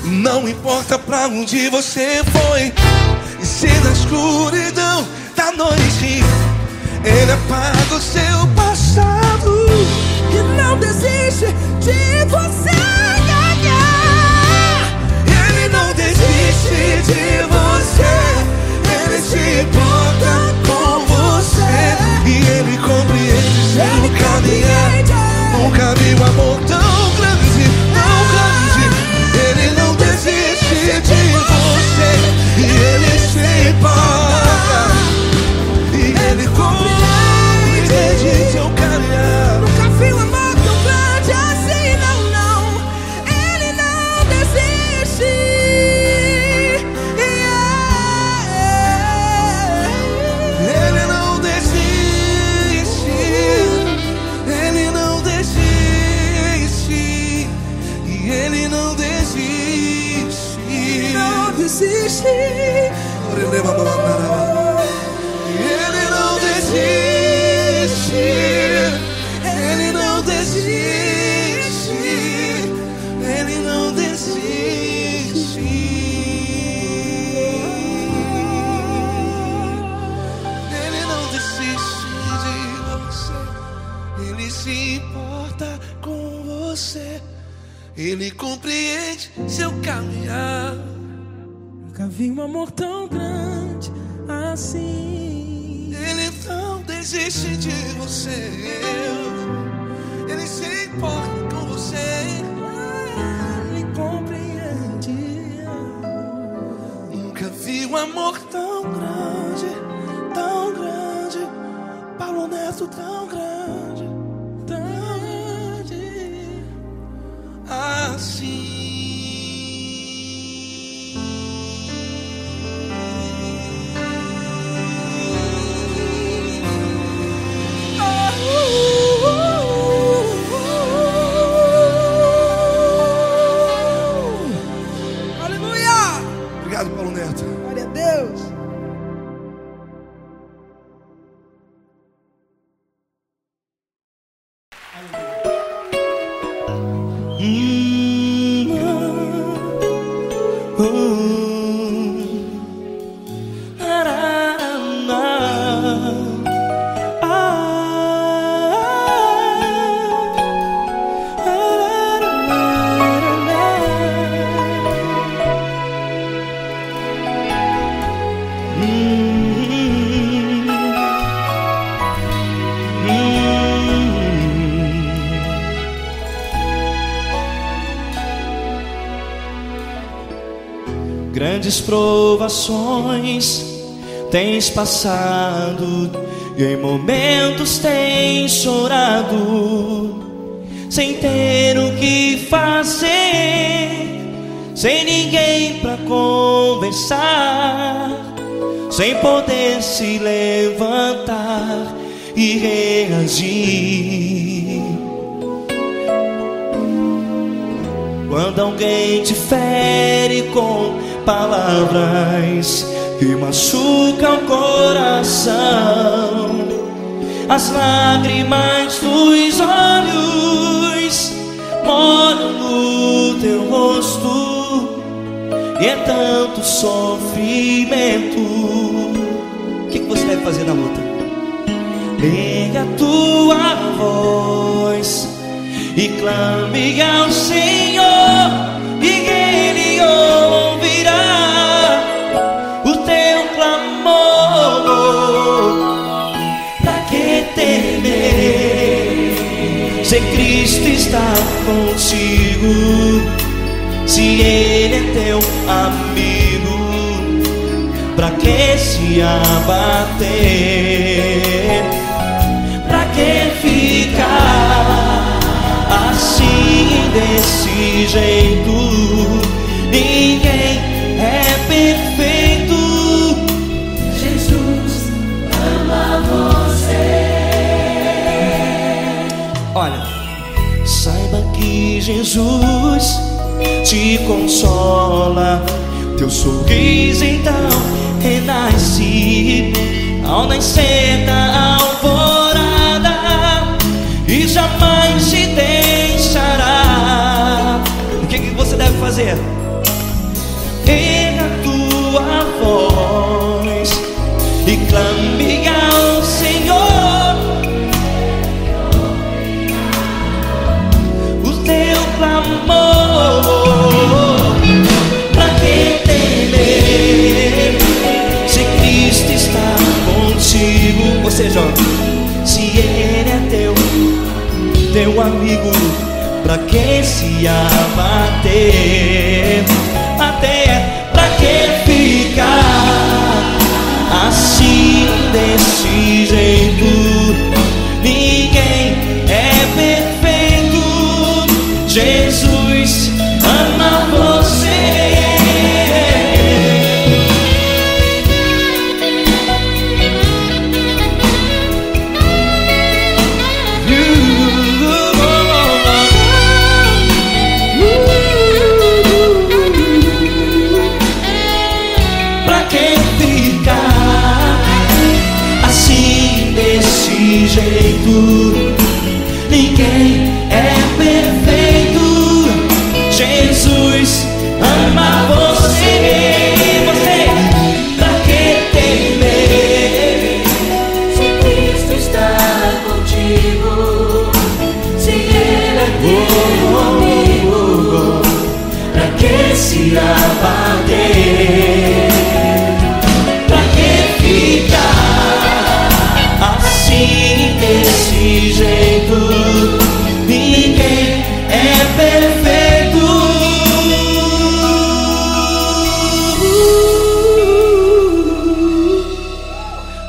Não importa pra onde você foi, e se na escuridão da noite Ele apaga o seu passado e não desiste de você. Ele não desiste de você, Ele se importa com você, e Ele compreende seu caminhar. Nunca vi um amor tão grande, tão grande. Ele não desiste de você, e Ele se importa, e Ele compreende seu caminhar. Nunca vi um amor tão grande assim, não, não. Ele não desiste. Ele não desiste. Ele não desiste. E Ele não desiste. Não desiste. Ele não desiste. Ele não desiste. Ele não desiste. Ele não desiste de você. Ele se importa com você. Ele compreende seu caminhar. Nunca vi um amor tão grande assim. Ele não desiste de você. Ele se importa com você. Ele compreende. Nunca vi um amor tão grande, tão grande. Paulo Neto tão grande, tão grande assim. Obrigado, Paulo Neto. Glória a Deus. Grandes provações tens passado, e em momentos tens chorado, sem ter o que fazer, sem ninguém pra conversar, sem poder se levantar e reagir. Quando alguém te fere com palavras que machucam o coração, as lágrimas dos olhos molham no teu rosto, e é tanto sofrimento. O que você deve fazer na luta? Pega a tua voz e clame ao Senhor, e Ele ouvirá o teu clamor. Pra que temer, se Cristo está contigo, se Ele é teu amigo? Pra que se abater? Pra que ficar assim, desse jeito? Ninguém é perfeito. Jesus ama você. Olha, saiba que Jesus te consola. Teu sorriso então renasce ao nascer da alvorada, e jamais te deixará. O que você deve fazer? Erga a tua voz e clame ao Senhor, o teu clamor. Pra que temer, se Cristo está contigo? Ou seja, se Ele é teu amigo, pra que se abater? Até pra que ficar assim, desse jeito? Ninguém é perfeito. Jesus ama você. Jeito, ninguém é perfeito. Jesus ama você. Pra que temer, se Cristo está contigo, se Ele é teu amigo? Pra que se abater? Pra que ficar assim, desse jeito? Ninguém é perfeito.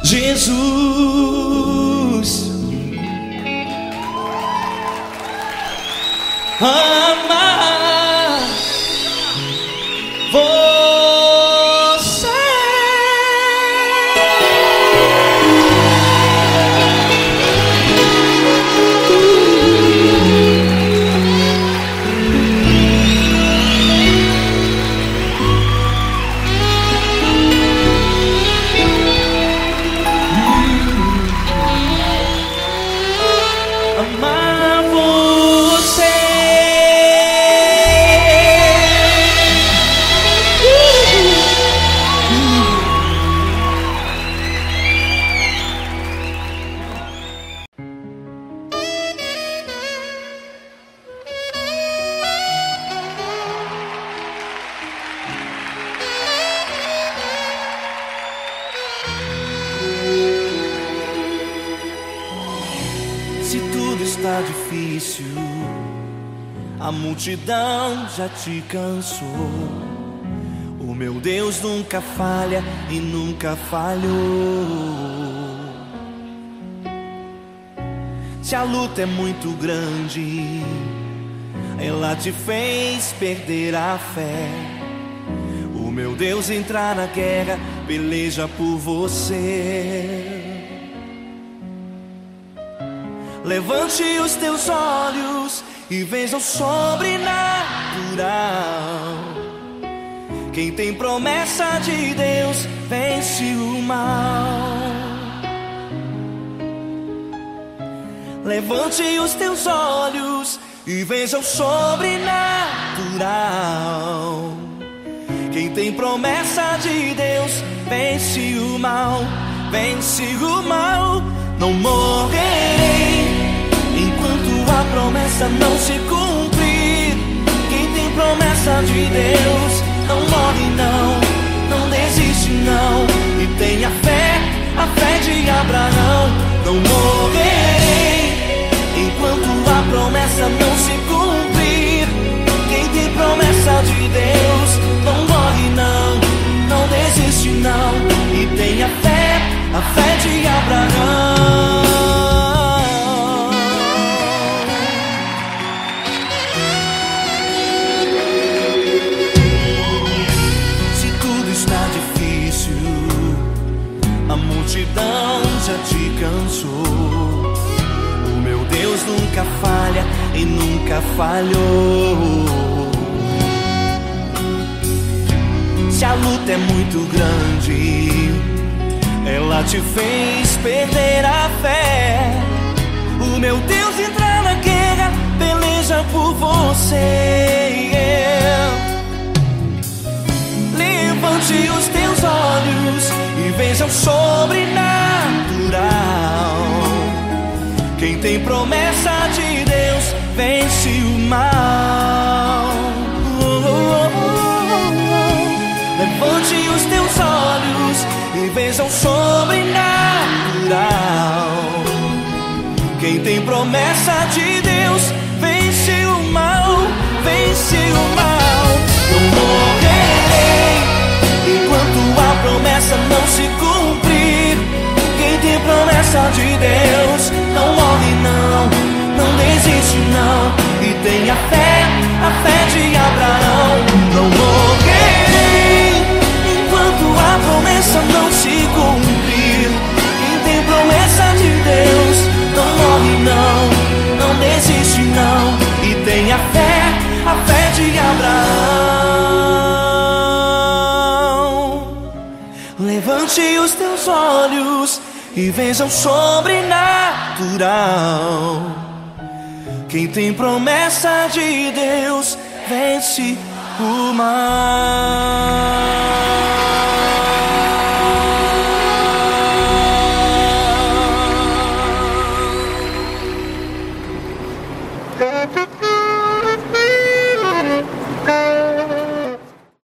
Jesus ama você. Amar você. Se tudo está difícil, a multidão já te cansou. O meu Deus nunca falha e nunca falhou. Se a luta é muito grande, ela te fez perder a fé. O meu Deus entrar na guerra, peleja por você. Levante os teus olhos e veja o sobrenatural. Quem tem promessa de Deus vence o mal. Levante os teus olhos e veja o sobrenatural. Quem tem promessa de Deus vence o mal, vence o mal. Não morrerei enquanto a promessa não se cumprir. Quem tem promessa de Deus não morre não, não desiste não. E tenha fé, a fé de Abraão. Não morrerei enquanto a promessa não se cumprir. Quem tem promessa de Deus não morre não, não desiste não. E tenha fé, a fé de Abraão. Se tudo está difícil, a multidão já te cansou. O meu Deus nunca falha e nunca falhou. Se a luta é muito grande, ela te fez perder a fé. O meu Deus entra na guerra, peleja por você. Levante os teus olhos e veja o sobrenatural. Quem tem promessa de Deus vence o mal. Levante os teus olhos e veja o sobrenatural. Quem tem promessa de Deus vence o mal, vence o mal. Não morrerei enquanto a promessa não se cumprir. Quem tem promessa de Deus não morre não, não desiste não. E tenha fé, a fé de Abraão. Não morrerei enquanto a promessa não se cumprir. Quem tem promessa de Deus não morre não, não desiste não. E tenha fé, a fé de Abraão. Levante os teus olhos e veja o sobrenatural. Quem tem promessa de Deus vence o mal.